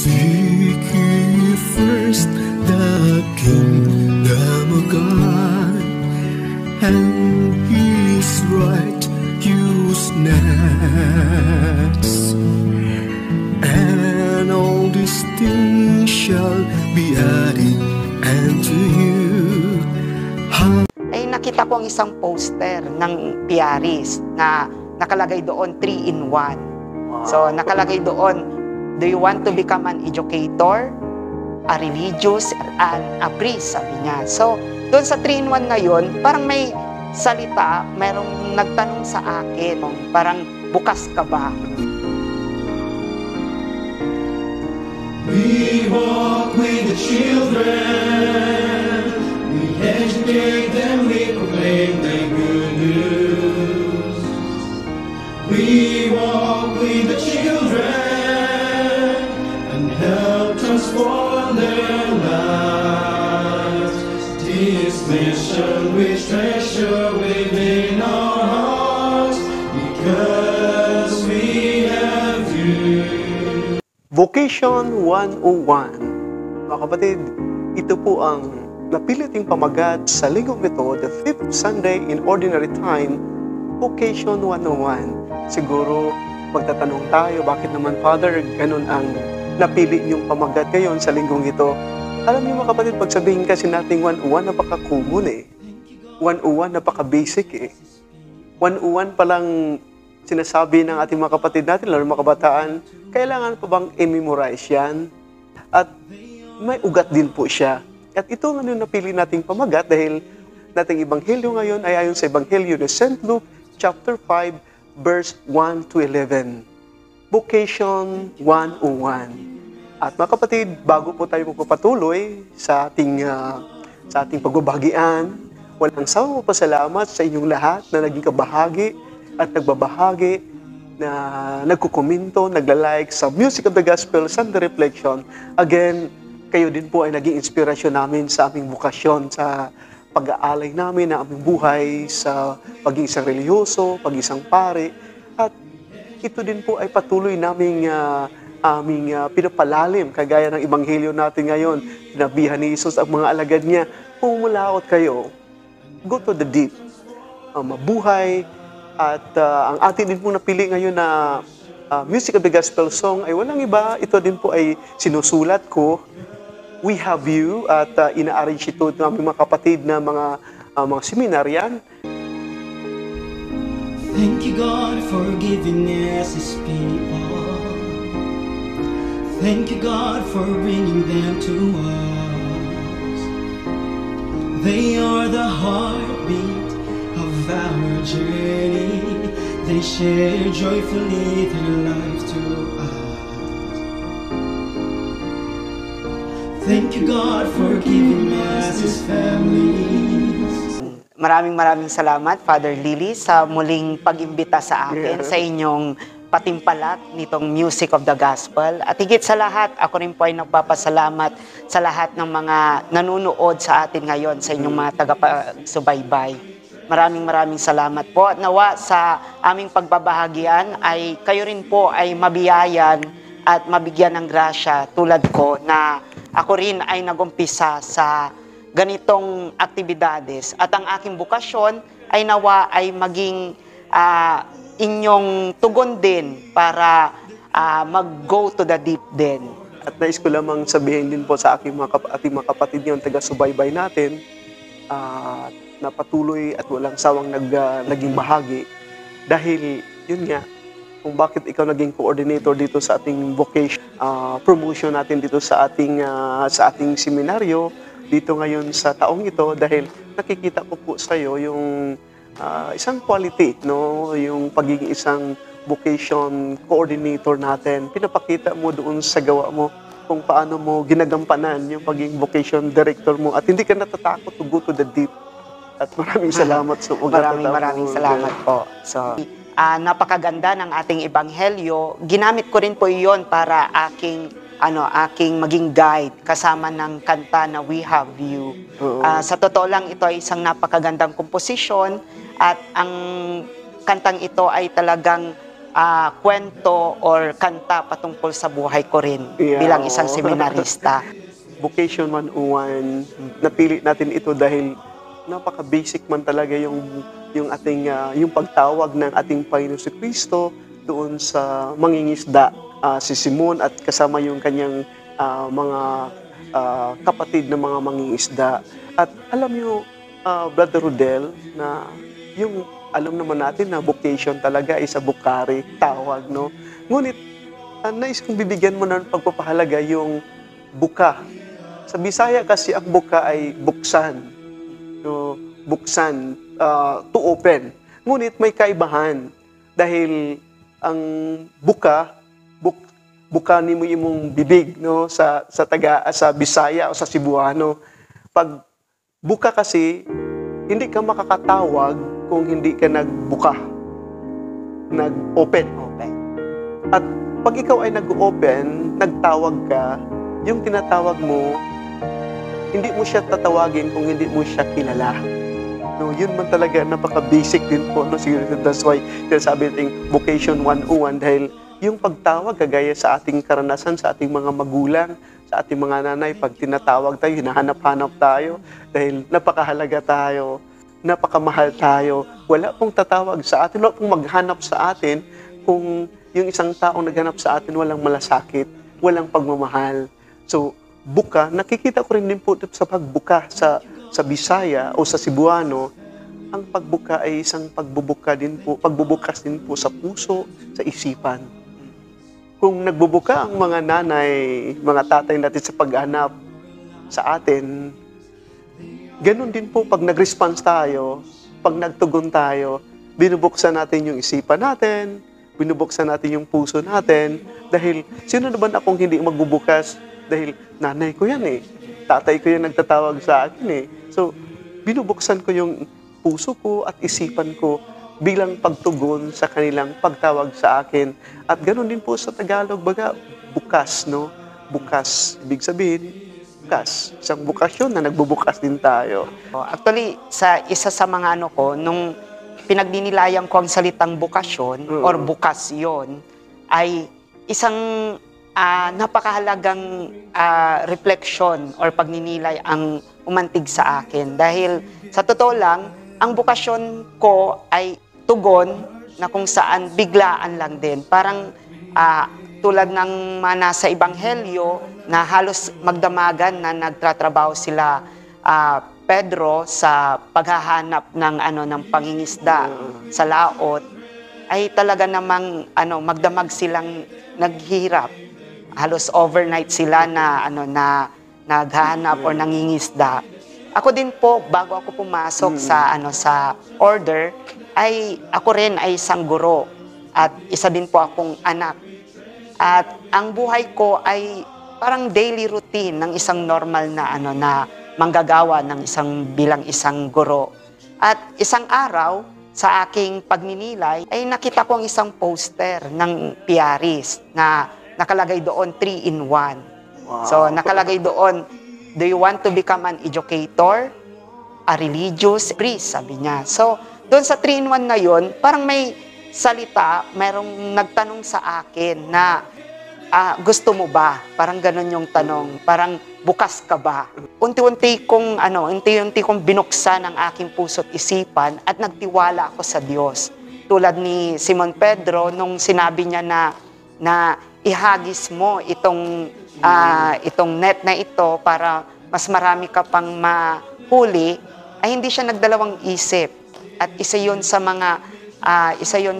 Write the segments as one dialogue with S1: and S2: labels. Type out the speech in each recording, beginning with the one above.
S1: Seek ye first the kingdom of God and His righteousness, and all these things shall be added unto you.
S2: Ay nakita ko ang isang poster ng Piaris na nakalagay doon 3-in-1. So nakalagay doon, do you want to become an educator, a religious, and a priest, sabi niya. So doon sa 3-in-1 na yun, parang may salita, mayroong nagtanong sa akin, parang bukas ka ba?
S1: We walk with the children, we educate them, we proclaim their good news. We walk with the children and help transform their lives. This mission we treasure within our hearts because we have you.
S3: Vocation 101. Mga kapatid, ito po ang napiliting pamagat sa linggong ito, the 5th Sunday in Ordinary Time, Vocation 101. Siguro, magtatanong tayo, bakit naman, Father, ganun ang napili niyong pamagat ngayon sa linggong ito? Alam niyo mga kapatid, pag sabihin kasi natin 101, napaka-common eh. 101, napaka-basic eh. 101 palang sinasabi ng ating mga kapatid natin, lalo mga kabataan, kailangan pa bang i-memorize yan? At may ugat din po siya. At ito nga yung napili nating pamagat dahil nating ebanghelyo ngayon ay ayon sa ebanghelyo ni St. Luke chapter 5 verse 1 to 11. Vocation 101. At mga kapatid, bago po tayo magpapatuloy sa ating pagbabagian, walang sawang pasalamat sa inyong lahat na naging kabahagi at nagbabahagi, na nagkukomento, nagla-like sa Music of the Gospel Sunday Reflection. Again, kayo din po ay naging inspirasyon namin sa aming bukasyon, sa pag-aalay namin ng aming buhay, sa pagiging isang reliyoso, pagiging isang pare. At ito din po ay patuloy naming pinapalalim, kagaya ng ebanghelyo natin ngayon. Sinabihan ni Jesus ang mga alagad niya, pumulaot kayo, go to the deep, mabuhay. At ang atin din po napili ngayon na Music of the Gospel song ay walang iba. Ito din po ay sinusulat ko. We Have You, at ina-arrange ito ng aming mga kapatid na mga seminaryan.
S1: Thank you, God, for giving us His people. Thank you, God, for bringing them to us. They are the heartbeat of our journey. They share joyfully their life to us. Thank you, God, for giving us His families.
S2: Maraming salamat, Father Lily, sa muling pag-imbita sa akin, sa inyong patimpalat nitong Music of the Gospel. At higit sa lahat, ako rin po ay nagpapasalamat sa lahat ng mga nanunood sa atin ngayon, sa inyong mga tagapagsubaybay. Maraming salamat po. At nawa sa aming pagbabahagian ay kayo rin po ay mabiyayan at mabigyan ng grasya tulad ko na ako rin ay nagumpisa sa ganitong aktibidades. At ang aking bukasyon ay nawa ay maging inyong tugon din para mag-go to the deep din.
S3: At nais ko lamang sabihin din po sa ating mga kapatid ngayon, taga-subaybay natin, na patuloy at walang sawang naging bahagi. Dahil, yun nga, kung bakit ikaw naging coordinator dito sa ating vocation, promotion natin dito sa ating seminaryo, dito ngayon sa taong ito, dahil nakikita ko po sa iyo yung isang quality, no? Yung pagiging isang vocation coordinator natin. Pinapakita mo doon sa gawa mo kung paano mo ginagampanan yung pagiging vocation director mo at hindi ka natatakot to go to the deep. At maraming salamat sa
S2: maraming salamat po. So, napakaganda ng ating ebanghelyo. Ginamit ko rin po iyon para aking maging guide kasama ng kanta na We Have You. Sa totoo lang, ito ay isang napakagandang komposisyon at ang kantang ito ay talagang kwento or kanta patungkol sa buhay ko rin
S3: Yeah,
S2: bilang isang
S3: oo.
S2: seminarista.
S3: Vocation 101, napili natin ito dahil napaka-basic man talaga yung ating yung pagtawag ng ating Panginoon si Kristo doon sa mangingisda, si Simon at kasama yung kanyang mga kapatid na mga mangingisda. At alam niyo, Brother Rodel, na yung alam naman natin na vocation talaga is a bukari, tawag, no? Ngunit, nais kong bibigyan mo ng pagpapahalaga yung buka. Sa Bisaya kasi ang buka ay buksan. No? Buksan, to open. Ngunit may kaibahan dahil ang buka, bukanin mo imong bibig, no, sa sa Bisaya o sa Cebuano. Pag buka kasi hindi ka makakatawag kung hindi ka nagbuka, nag-open.
S2: Okay.
S3: At pag ikaw ay nag-open, nagtawag ka, yung tinatawag mo, hindi mo siya tatawagin kung hindi mo siya kilala. No, yun man talaga, napaka-basic din po. No? That's why sinasabi natin Vocation 101 dahil yung pagtawag, kagaya sa ating karanasan, sa ating mga magulang, sa ating mga nanay, pag tinatawag tayo, hinahanap-hanap tayo dahil napakahalaga tayo, napakamahal tayo. Wala pong tatawag sa atin, wala pong maghanap sa atin kung yung isang taong naghanap sa atin walang malasakit, walang pagmamahal. So, buka, nakikita ko rin din po sa pagbuka sa Bisaya o sa Cebuano, ang pagbuka ay isang pagbubukas din po sa puso, sa isipan. Kung nagbubuka ang mga nanay, mga tatay natin sa paghanap sa atin, ganun din po pag nag-response tayo, pag nagtugon tayo, binubuksan natin yung isipan natin, binubuksan natin yung puso natin, dahil sino naman akong hindi magbubukas? Dahil nanay ko yan eh, tatay ko yan nagtatawag sa akin eh. So, binubuksan ko yung puso ko at isipan ko bilang pagtugon sa kanilang pagtawag sa akin. At ganoon din po sa Tagalog, baga, bukas, no? Bukas, ibig sabihin, bukas. Isang bukasyon na nagbubukas din tayo.
S2: Actually, sa isa sa mga ano ko, nung pinagdinilayan ko ang salitang bukasyon or bukasyon, ay isang napakahalagang reflection or pagninilay ang umantig sa akin. Dahil sa totoo lang, ang bukasyon ko ay tugon na kung saan biglaan lang din. Parang tulad ng mga nasa Ebanghelyo na halos magdamagan na nagtatrabaho sila Pedro sa paghahanap ng pangingisda sa laot, ay talaga namang magdamag silang naghihirap. Halos overnight sila na naghahanap or nangingisda. Ako din po, bago ako pumasok sa order, ay ako rin ay isang guro at isa din po akong anak. At ang buhay ko ay parang daily routine ng isang normal na manggagawa ng bilang isang guro. At isang araw, sa aking pagninilay, ay nakita ko ang isang poster ng Piaris na nakalagay doon 3-in-1.
S3: Wow.
S2: So nakalagay doon, do you want to become an educator, a religious priest, sabi niya. So doon sa 3-in-1 na yon, parang may salita, mayroong nagtanong sa akin na gusto mo ba? Parang ganun yung tanong, parang bukas ka ba? Unti-unti kong binuksan ang aking puso't isipan at nagtiwala ako sa Diyos. Tulad ni Simon Pedro nung sinabi niya na ihagis mo itong net na ito para mas marami ka pang mahuli, ay hindi siya nagdalawang isip. At isa yon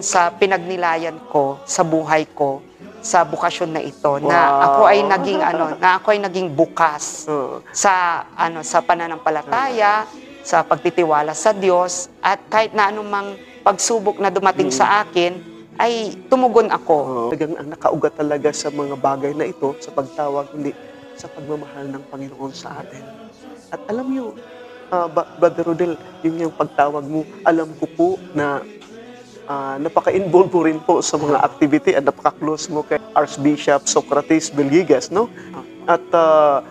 S2: sa pinagnilayan ko sa buhay ko sa bukasyon na ito, na ako ay naging bukas sa pananampalataya, sa pagtitiwala sa Diyos, at kahit na anumang pagsubok na dumating sa akin, ay tumugon ako.
S3: Talagang ang nakaugat talaga sa mga bagay na ito, sa pagtawag, hindi sa pagmamahal ng Panginoon sa atin. At alam niyo, Brother Rodel, yun yung pagtawag mo, alam ko po na napaka-involved mo rin po sa mga activity at napaka-close mo kay Archbishop Socrates Belgigas, no? At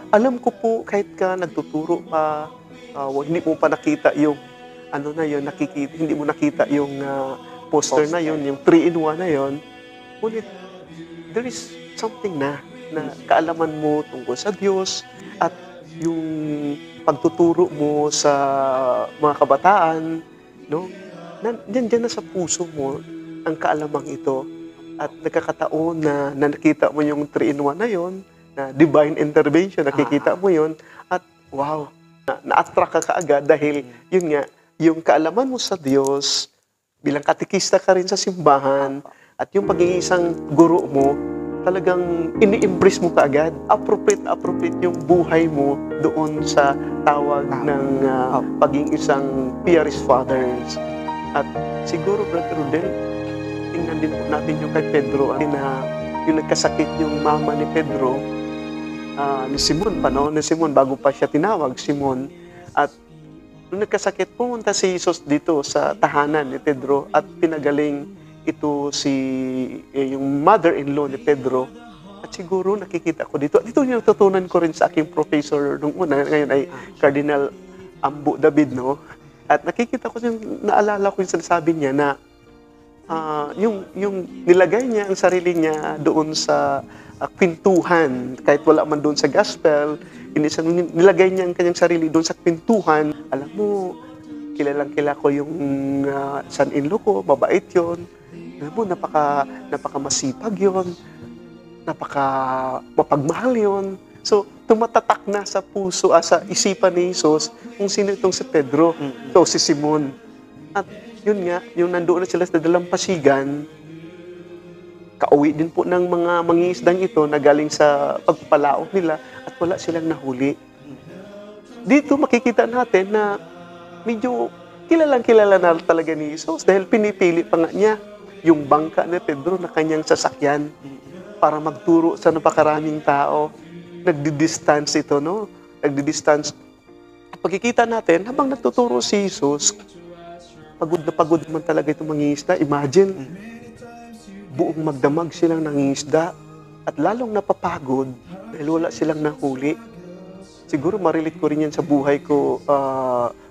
S3: alam ko po, kahit ka nagtuturo pa, hindi mo pa nakita yung hindi mo nakita yung poster na yun, yung 3-in-1 na yun, Ngunit, there is something na kaalaman mo tungkol sa Diyos at yung pagtuturo mo sa mga kabataan, no? Diyan na sa puso mo ang kaalamang ito at nagkakataon na nakita mo yung 3-in-1 na yon, na divine intervention, nakikita mo yon at wow, na-attract ka kaagad dahil yun nga, yung kaalaman mo sa Diyos, bilang katikista ka rin sa simbahan, at yung pagiging isang guro mo, talagang ini-embrace mo kaagad. Appropriate yung buhay mo doon sa tawag ng pagiging isang piarist fathers. At siguro, Brother Rodel, tingnan din po natin yung kay Pedro, na yung nagkasakit yung mama ni Pedro, ni Simon pa, no? Ni Simon, bago pa siya tinawag, Simon. At nung nagkasakit, pumunta si Jesus dito sa tahanan ni Pedro at pinagaling ito yung mother-in-law ni Pedro. At siguro nakikita ko dito. Dito yung natutunan ko rin sa aking professor nung una, ngayon ay Cardinal Ambo David, no? At nakikita ko yung naalala ko yung sinasabi niya na yung nilagay niya ang sarili niya doon sa kwentuhan, kahit wala man doon sa gospel, nilagay niya ang kanyang sarili doon sa kwentuhan. Alam mo, kilalang-kila ko yung son-in-law ko, mabait yun. Alam mo, napaka masipag yun, mapagmahal yun. So, tumatatak na sa puso, sa isipan ni Jesus, kung sino itong si Pedro, so si Simon. At yun nga, yung nandoon na sila sa dalampasigan, kauwi din po ng mga mangingisdang ito na galing sa pagpalaot nila at wala silang nahuli. Dito makikita natin na medyo kilalang-kilala na talaga ni Jesus dahil pinipili pa nga niya yung bangka ni Pedro na kanyang sasakyan para magturo sa napakaraming tao. Nagdi-distance ito, no? Nagdi-distance. Pagkikita natin, habang nagtuturo si Jesus, pagod na pagod naman talaga itong mangingisda. Imagine, buong magdamag silang nangingisda at lalong napapagod dahil wala silang nahuli. Siguro marilit ko rin yan sa buhay ko,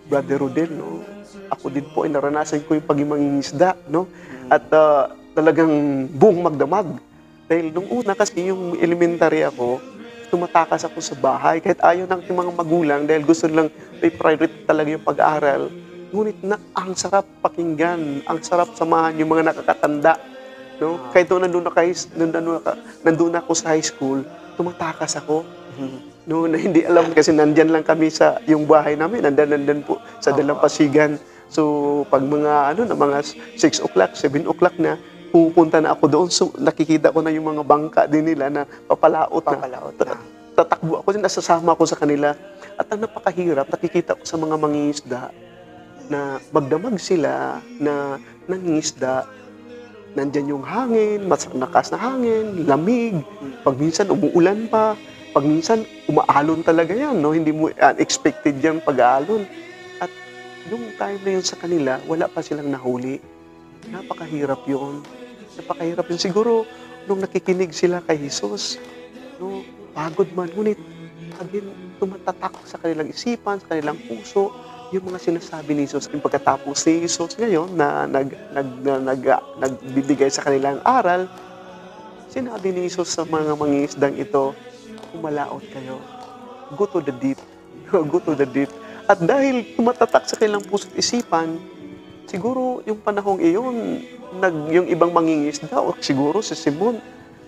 S3: Brother Rodel, no? Ako din po ay naranasan ko yung pagiging mangingisda, no? At talagang buong magdamag. Dahil nung una kasi yung elementary ako, tumatakas ako sa bahay kahit ayaw ng mga magulang dahil gusto lang may priority talaga yung pag-aaral. Ngunit ang sarap pakinggan, ang sarap samahan yung mga nakakatanda. No? Kahit nandun ako sa high school, tumatakas ako. No, na hindi alam kasi nandyan lang kami sa yung bahay namin, nandan po sa Dalampasigan. So pag mga mga 6 o'clock, 7 o'clock na, pupunta na ako doon. So nakikita ko na yung mga bangka din nila na papalaot na. Tatakbo ako din, nasasama ko sa kanila. At ang napakahirap, nakikita ko sa mga mangingisda na magdamag sila na nangingisda. Nandyan yung hangin, nakas na hangin, lamig. Pag minsan umuulan pa, pag minsan umaalon talaga yan, no? Hindi mo unexpected yung pag-aalon. At yung time na yun sa kanila, wala pa silang nahuli. Napakahirap yun. Napakahirap yun. Siguro, nung nakikinig sila kay Jesus, no, pagod man, ngunit again, tumatatak sa kanilang isipan, sa kanilang puso, yung mga sinasabi ni Jesus. Yung pagkatapos ni Jesus ngayon na nagbibigay sa kanilang aral, sinabi ni Jesus sa mga mangingisdang ito, umalaot kayo. Go to the deep. Go to the deep. At dahil tumatatak sa kanilang puso at isipan, siguro yung panahong iyon, yung ibang mangingisda, o siguro si Simon,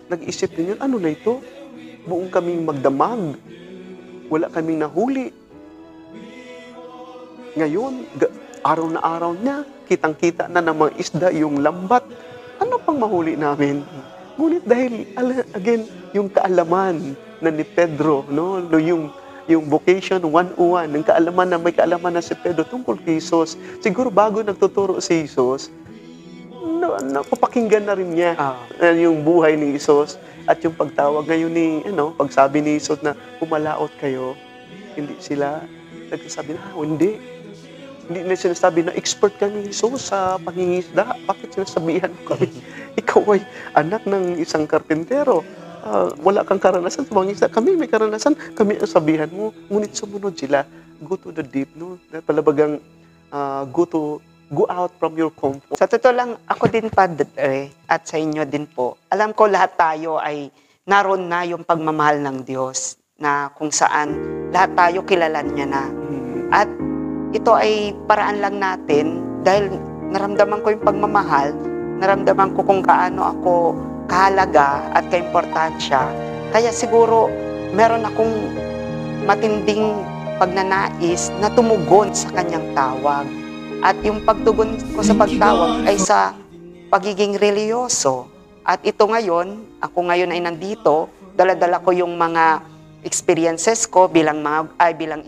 S3: nag-isip din yun, ano na ito? Buong kaming magdamag. Wala kaming nahuli. Ngayon, araw na araw niya, kitang-kita na ng mga isda yung lambat. Ano pang mahuli namin? Ngunit dahil, again, yung kaalaman na ni Pedro, no? Yung vocation 101, ng kaalaman na may kaalaman na si Pedro tungkol kay Jesus. Siguro bago nagtuturo si Jesus, napapakinggan na rin niya yung buhay ni Jesus at yung pagtawag ngayon pagsabi ni Jesus na umalaot kayo, hindi sila nagsasabi na, hindi. Hindi na sinasabi na expert ka ni Jesus sa pangingisda. Bakit sinasabihan mo kami? Ikaw ay anak ng isang karpentero. Wala kang karanasan sa pangingisda. Kami may karanasan. Kami ang sabihan mo. Ngunit sumunod sila. Go to the deep. No? Palabagang go to go out from your comfort.
S2: Sa totoo lang, ako din Padre, at sa inyo din po, alam ko lahat tayo ay naroon na yung pagmamahal ng Diyos na kung saan lahat tayo kilalan niya na. At ito ay paraan lang natin dahil naramdaman ko yung pagmamahal, naramdaman ko kung gaano ako kahalaga at kaimportansya. Kaya siguro meron akong matinding pagnanais na tumugon sa kanyang tawag. At yung pagtugon ko sa pagtawag ay sa pagiging reliyoso. At ito ngayon, ako ngayon ay nandito, dala-dala ko yung mga experiences ko bilang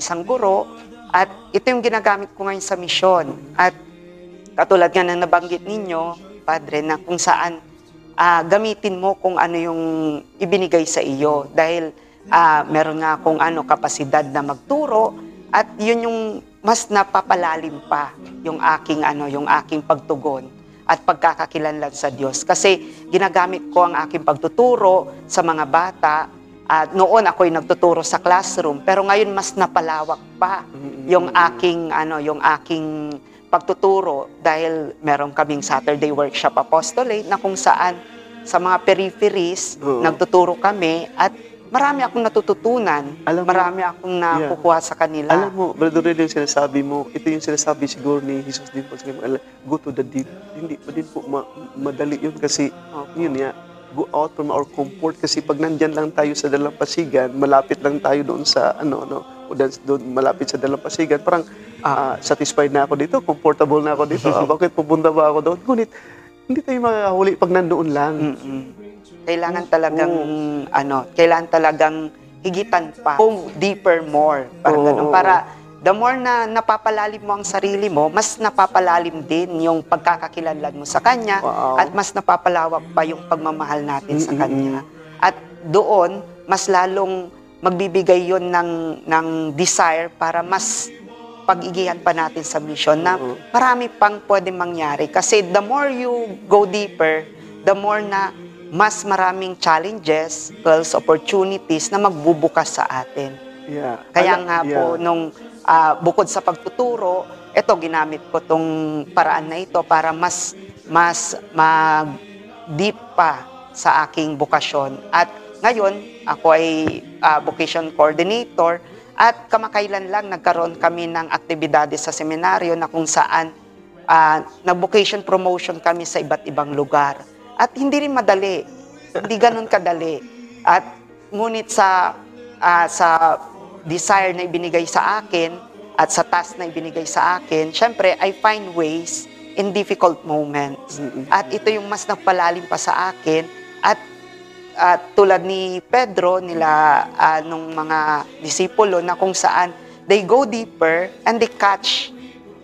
S2: isang guro, at ito yung ginagamit ko ngayon sa misyon. At katulad nga na nabanggit ninyo, Padre, na kung saan gamitin mo kung ano yung ibinigay sa iyo. Dahil meron nga akong kapasidad na magturo, at yun yung mas napapalalim pa yung aking pagtugon at pagkakakilanlan sa Diyos. Kasi ginagamit ko ang aking pagtuturo sa mga bata. Noon ako'y nagtuturo sa classroom, pero ngayon mas napalawak pa yung aking pagtuturo dahil meron kaming Saturday Workshop Apostolate na kung saan sa mga peripheries nagtuturo kami, at marami akong natututunan, marami akong nakukuha sa kanila.
S3: Alam mo, Brother Red, yung sinasabi mo, ito yung sinasabi siguro ni Jesus din po, go to the deep. Hindi pa din po madali yun kasi, yun nga, go out from our comfort, kasi pag nandyan lang tayo sa dalampasigan, malapit lang tayo doon sa, doon malapit sa dalampasigan, parang satisfied na ako dito, comfortable na ako dito, bakit pupunta ba ako doon? Ngunit, hindi tayo makakahuli pag nandoon lang.
S2: Kailangan talagang higitan pa, go deeper more, para the more na napapalalim mo ang sarili mo, mas napapalalim din yung pagkakakilanlan mo sa Kanya, at mas napapalawak pa yung pagmamahal natin sa Kanya. At doon, mas lalong magbibigay yon ng desire para mas pag-igihan pa natin sa mission na marami pang pwede mangyari. Kasi the more you go deeper, the more na mas maraming challenges, opportunities na magbubukas sa atin. Kaya po, nung bukod sa pagtuturo, ginamit ko tong paraan na ito para mas mag-deep pa sa aking bukasyon. At ngayon, ako ay vocation coordinator, at kamakailan lang nagkaroon kami ng aktibidades sa seminaryo na kung saan nag-vocation promotion kami sa iba't ibang lugar. At hindi rin madali, hindi ganun kadali. At ngunit sa desire na ibinigay sa akin at sa task na ibinigay sa akin, syempre, I find ways in difficult moments. At ito yung mas nagpalalim pa sa akin. At tulad ni Pedro, nung mga disipulo, na kung saan they go deeper and they catch.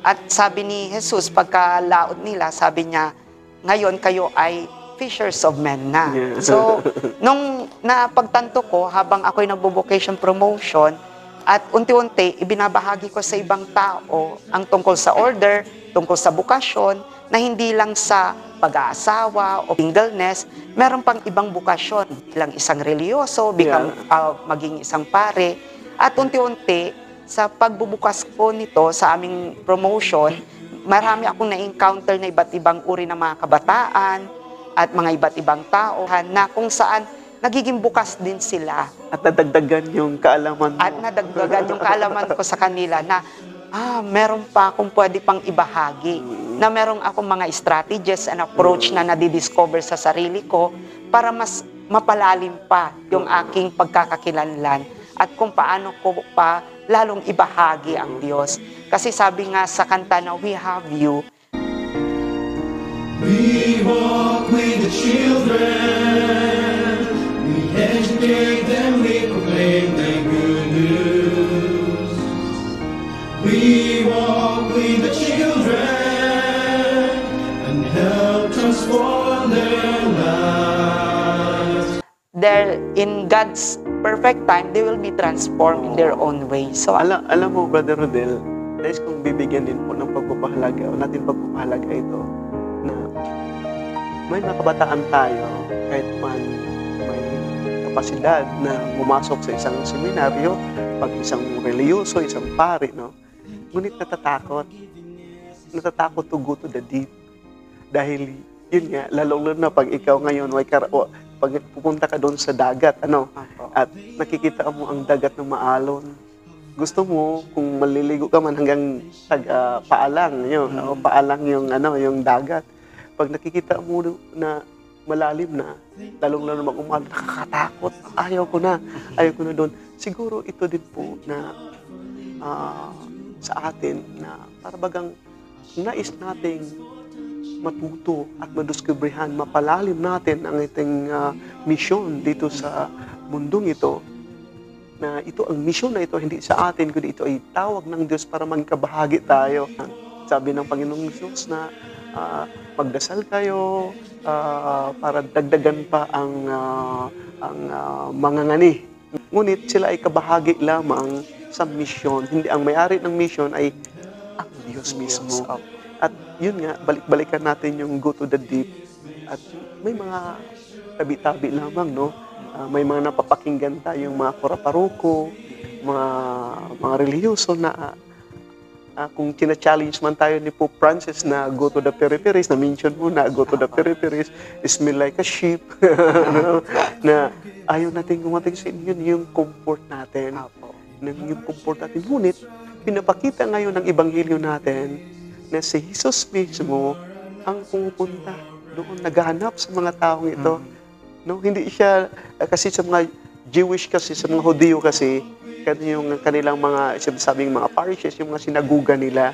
S2: At sabi ni Jesus, pagkalaot nila, sabi niya, ngayon kayo ay fishers of men na. So, nung napagtanto ko, habang ako'y nagbo-vocation promotion, at unti-unti, ibinabahagi ko sa ibang tao ang tungkol sa order, tungkol sa bukasyon, na hindi lang sa pag-aasawa o singleness, meron pang ibang bukasyon, bilang isang reliyoso, maging isang pare. At unti-unti, sa pagbubukas ko nito sa aming promotion, marami akong na-encounter na iba't ibang uri ng mga kabataan at mga iba't ibang tao na kung saan nagiging bukas din sila.
S3: At nadagdagan yung kaalaman mo.
S2: At nadagdagan yung kaalaman ko sa kanila na meron pa akong pwede pang ibahagi. Na meron akong mga strategies and approach na nadidiscover sa sarili ko para mas mapalalim pa yung aking pagkakakilanlan at kung paano ko pa lalong ibahagi ang Diyos. Kasi sabi nga sa kanta na We Have You,
S1: we walk with the children, we educate them, we proclaim the good news. We walk with the children and help transform their lives.
S2: They're in God's perfect time, they will be transformed in their own way. So,
S3: alam mo, Brother Rodel, nais kong bibigyan din po ng pagpapahalaga o natin pagpapahalaga ito na may mga kabataan tayo kahit man may kapasidad na pumasok sa isang seminaryo, pag isang reliyoso, isang pari, no? Ngunit natatakot. natatakot to go to the deep. Dahil, yun nga, lalo na pag ikaw ngayon, pag pupunta ka doon sa dagat, at nakikita mo ang dagat ng maalon, gusto mo, kung maliligo ka man hanggang paalang, paalang yung dagat. Pag nakikita mo na malalim na, lalong-lalo mag-umalo, nakakatakot, ayaw ko na doon. Siguro ito din po na sa atin na parabagang nais nating matuto at madiskubrihan, mapalalim natin ang ating misyon dito sa mundong ito, na ito ang misyon na ito, hindi sa atin, kundi ito ay tawag ng Diyos para magkabahagi tayo. Sabi ng Panginoong Diyos na magdasal kayo para dagdagan pa ang mga ngani. Ngunit sila ay kabahagi lamang sa misyon. Hindi ang may-ari ng misyon ay ang Diyos mismo. At yun nga, balik-balikan natin yung go to the deep. At may mga tabi-tabi lamang, no? May mga napapakinggan tayong mga kuraparuko, mga reliyoso na kung tina-challenge man tayo ni Pope Francis na go to the peripheries, na-mention mo na go to the peripheries, smell like a sheep, na ayaw natin gumating sa inyo, yung comfort natin. Yung comfort natin. Ngunit, pinapakita ngayon ng Ebanghelyo natin na si Jesus mismo ang pumupunta doon, naghahanap sa mga taong ito. No, hindi siya, kasi sa mga Jewish kasi, sa mga Hudyo kasi, yung kanilang mga, sabing mga parishes, yung mga sinaguga nila.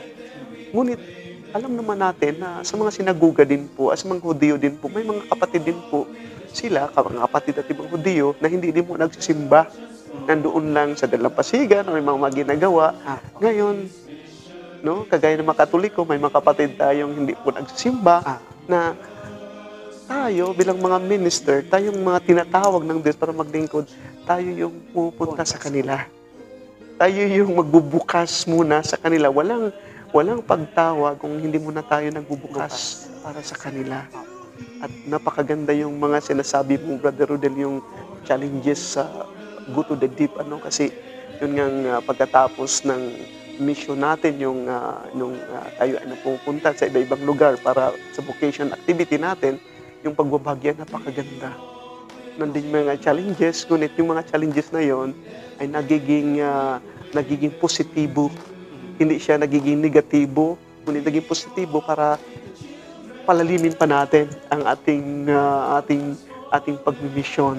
S3: Ngunit, alam naman natin na sa mga sinaguga din po, sa mga Hudyo din po, may mga kapatid din po sila, mga kapatid at ibang Hudyo, na hindi din mo nagsisimba. Nandoon lang sa dalampasigan, o may mga ginagawa. Ngayon, no, kagaya ng mga Katoliko, may mga kapatid tayong hindi po nagsisimba, na tayo bilang mga minister, tayong mga tinatawag ng Diyos para maglingkod, tayo yung pupunta sa kanila. Tayo yung magbubukas muna sa kanila. Walang pagtawag kung hindi muna tayo nagbubukas para sa kanila. At napakaganda yung mga sinasabi mo, Brother Rodel, yung challenges sa go to the deep, kasi yun nga pagkatapos ng mission natin, yung tayo ay napupunta sa iba-ibang lugar para sa vocation activity natin, yung pagbabagyan, napakaganda. Nandun mga challenges, ngunit yung mga challenges na yon ay nagiging positibo. Hindi siya nagiging negatibo, ngunit naging positibo para palalimin pa natin ang ating pagmimisyon.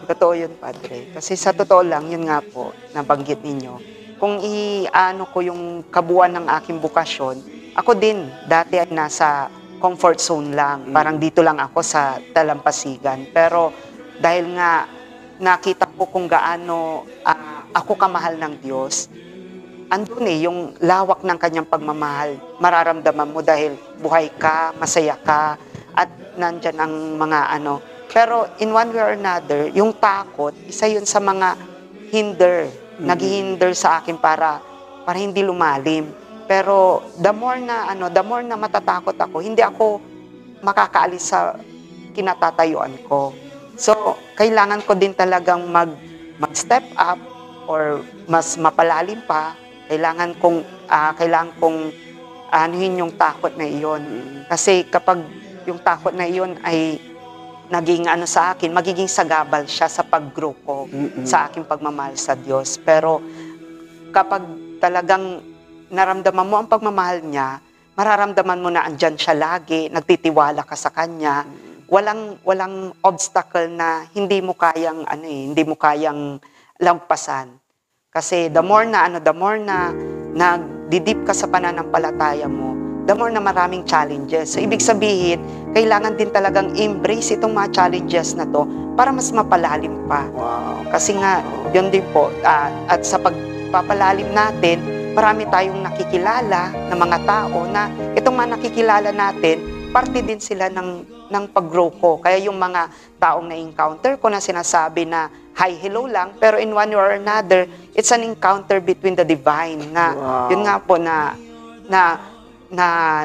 S2: Totoo yun, Padre. Kasi sa totoo lang, yun nga po, nabanggit ninyo, kung i-ano ko yung kabuuan ng aking bukasyon, ako din, dati ay nasa comfort zone lang. Parang dito lang ako sa dalampasigan. Pero dahil nga nakita ko kung gaano ako kamahal ng Diyos, andun yung lawak ng kanyang pagmamahal. Mararamdaman mo dahil buhay ka, masaya ka, at nandyan ang mga Pero in one way or another, yung takot, isa yun sa mga naghihinder sa akin para hindi lumalim. Pero the more na matatakot ako, hindi ako makakaalis sa kinatatayuan ko. So, kailangan ko din talagang mag-step up or mas mapalalim pa. Kailangan kong anuhin yung takot na iyon. Kasi kapag yung takot na iyon ay naging sa akin, magiging sagabal siya sa pag-grow ko, sa aking pagmamahal sa Diyos. Pero kapag talagang naramdaman mo ang pagmamahal niya, mararamdaman mo na andyan siya lagi, nagtitiwala ka sa Kanya, walang obstacle na hindi mo kayang lagpasan. Kasi the more na nagdidip ka sa pananampalataya mo, the more na maraming challenges. So ibig sabihin, kailangan din talagang embrace itong mga challenges na to para mas mapalalim pa.
S3: Wow.
S2: Kasi nga, yun din po, at sa pagpapalalim natin, marami tayong nakikilala na mga tao na itong mga nakikilala natin, parte din sila ng pag-grow ko. Kaya yung mga taong na-encounter ko na sinasabi na hi, hello lang, pero in one way or another, it's an encounter between the divine. Na, yun nga po na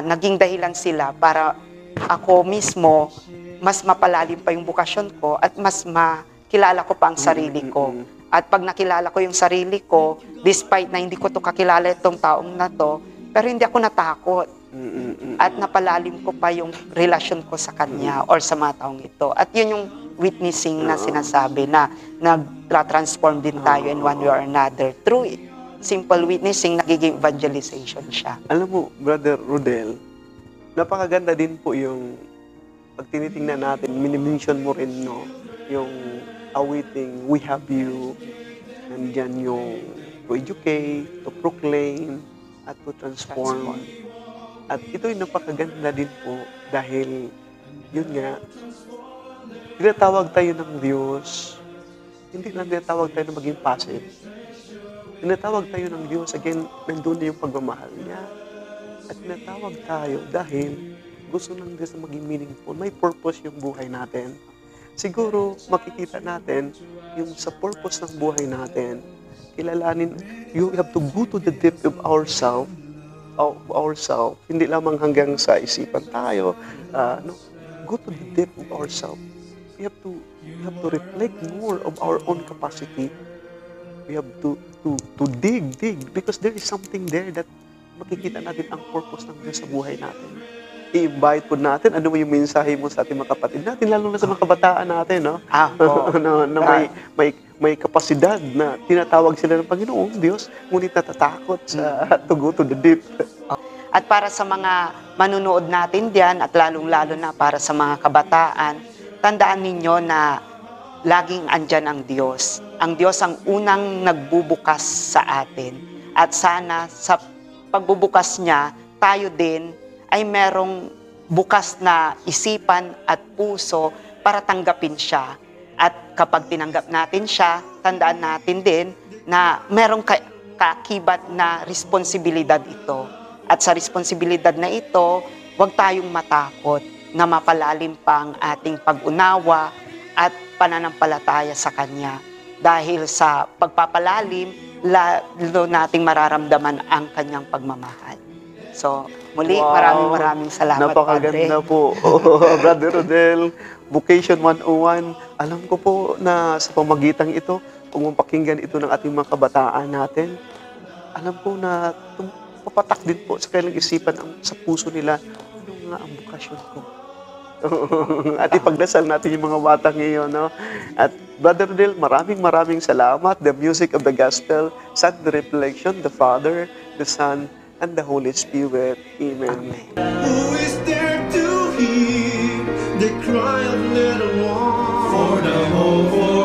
S2: naging dahilan sila para ako mismo mas mapalalim pa yung bukasyon ko at mas makilala ko pa ang sarili ko. At pag nakilala ko yung sarili ko, despite na hindi ko to kakilala itong taong na to, Pero hindi ako natakot.
S3: Mm-mm.
S2: At napalalim ko pa yung relasyon ko sa kanya or sa mga taong ito. At yun yung witnessing na sinasabi na nag-transform din tayo in one way or another. Through simple witnessing, nagiging evangelization siya.
S3: Alam mo, Brother Rodel, napakaganda din po yung pag tinitingnan natin, minimension mo rin, no? Yung awiting, we have you, nandyan yung to educate, to proclaim, at to transform. At ito'y napakaganda din po dahil, yun nga, tinatawag tayo ng Diyos, hindi lang tinatawag tayo na maging passive. Tinatawag tayo ng Diyos, again, nandun na yung pagmamahal niya. At tinatawag tayo dahil gusto ng Diyos na maging meaningful. May purpose yung buhay natin. Siguro, makikita natin yung sa purpose ng buhay natin, kilalanin, you have to go to the depth of ourselves. Hindi lamang hanggang sa isipan tayo. No, go to the depth of ourselves. We have to reflect more of our own capacity. We have to dig, because there is something there that makikita natin ang purpose ng Diyos sa buhay natin. I-invite po natin, ano mo yung mensahe mo sa ating mga kapatid natin, lalo na sa mga kabataan natin, no? na may kapasidad na tinatawag sila ng Panginoong Diyos, ngunit natatakot sa to go to the deep.
S2: At para sa mga manunood natin diyan, at lalong-lalo na para sa mga kabataan, tandaan ninyo na laging andyan ang Diyos. Ang Diyos ang unang nagbubukas sa atin. At sana sa pagbubukas niya, tayo din ay merong bukas na isipan at puso para tanggapin siya. At kapag tinanggap natin siya, tandaan natin din na merong kaakibat na responsibilidad ito. At sa responsibilidad na ito, huwag tayong matakot na mapalalim pa ang ating pag-unawa at pananampalataya sa Kanya. Dahil sa pagpapalalim, lalo nating mararamdaman ang Kanyang pagmamahal. So, muli, maraming salamat,
S3: Napakaganda
S2: Padre.
S3: po, Brother Rodel. Vocation 101, alam ko po na sa pamagitang ito, kung mapakinggan ito ng ating mga kabataan natin, alam po na papatak din po sa kanilang isipan sa puso nila, ano nga ang bukasyon ko? At ipagdasal natin yung mga bata ngayon, no? At Brother Rodel, maraming salamat. The music of the gospel, Sunday reflection, the Father, the Son, and the Holy Spirit. Amen.
S1: Who is there to hear the cry of little one? For the hope for